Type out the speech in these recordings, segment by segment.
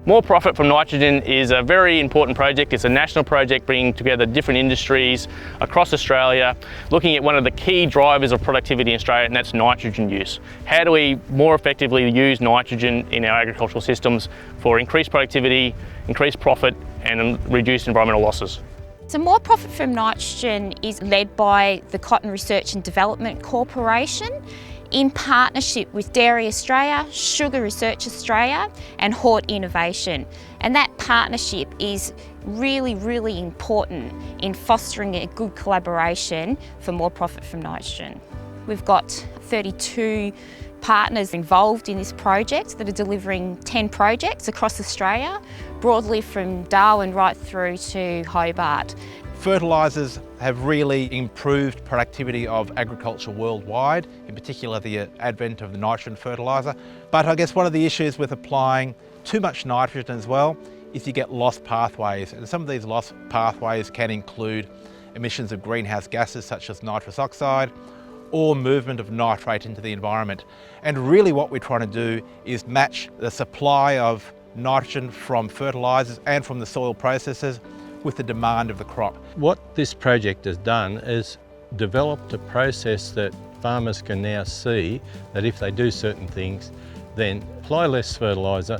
More Profit from Nitrogen is a very important project. It's a national project bringing together different industries across Australia, looking at one of the key drivers of productivity in Australia, and that's nitrogen use. How do we more effectively use nitrogen in our agricultural systems for increased productivity, increased profit and reduced environmental losses? So More Profit from Nitrogen is led by the Cotton Research and Development Corporation in partnership with Dairy Australia, Sugar Research Australia and Hort Innovation. And that partnership is really important in fostering a good collaboration for more profit from nitrogen. We've got 32 partners involved in this project that are delivering 10 projects across Australia, broadly from Darwin right through to Hobart. Fertilisers have really improved productivity of agriculture worldwide, in particular the advent of the nitrogen fertiliser. But I guess one of the issues with applying too much nitrogen as well is you get lost pathways, and some of these lost pathways can include emissions of greenhouse gases such as nitrous oxide or movement of nitrate into the environment. And really what we're trying to do is match the supply of nitrogen from fertilisers and from the soil processes with the demand of the crop. What this project has done is developed a process that farmers can now see that if they do certain things, then apply less fertiliser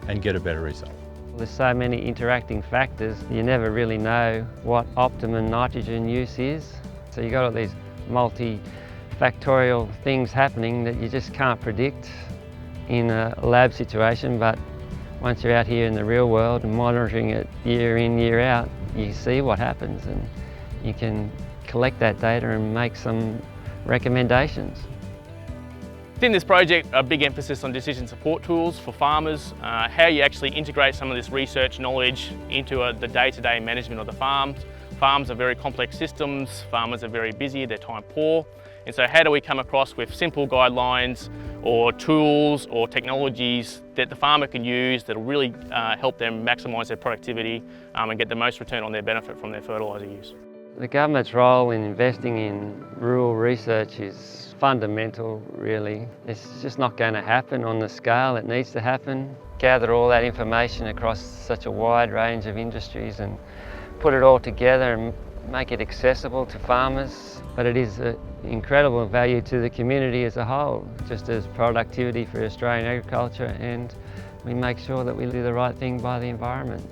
and get a better result. There's so many interacting factors, you never really know what optimum nitrogen use is. So you've got all these multifactorial things happening that you just can't predict in a lab situation, but once you're out here in the real world and monitoring it year in, year out, you see what happens and you can collect that data and make some recommendations. Within this project, a big emphasis on decision support tools for farmers, how you actually integrate some of this research knowledge into the day-to-day management of the farms. Farms are very complex systems, farmers are very busy, they're time poor. And so how do we come across with simple guidelines or tools or technologies that the farmer can use that will really help them maximise their productivity and get the most return on their benefit from their fertiliser use. The government's role in investing in rural research is fundamental, really. It's just not going to happen on the scale it needs to happen. Gather all that information across such a wide range of industries and put it all together and make it accessible to farmers. But it is an incredible value to the community as a whole, just as productivity for Australian agriculture, and we make sure that we do the right thing by the environment.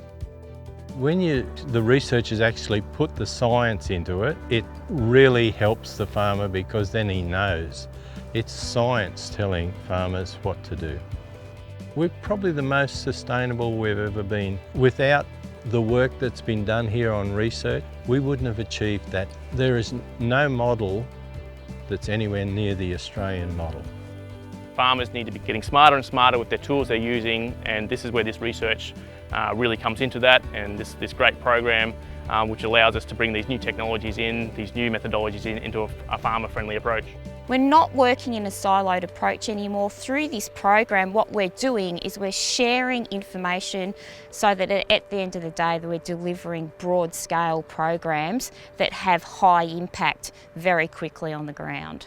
When the researchers actually put the science into it, it really helps the farmer because then he knows. It's science telling farmers what to do. We're probably the most sustainable we've ever been. Without the work that's been done here on research, we wouldn't have achieved that. There is no model that's anywhere near the Australian model. Farmers need to be getting smarter and smarter with their tools they're using, and this is where this research really comes into that, and this great program which allows us to bring these new technologies in, these new methodologies into a farmer-friendly approach. We're not working in a siloed approach anymore. Through this program, what we're doing is we're sharing information so that at the end of the day that we're delivering broad-scale programs that have high impact very quickly on the ground.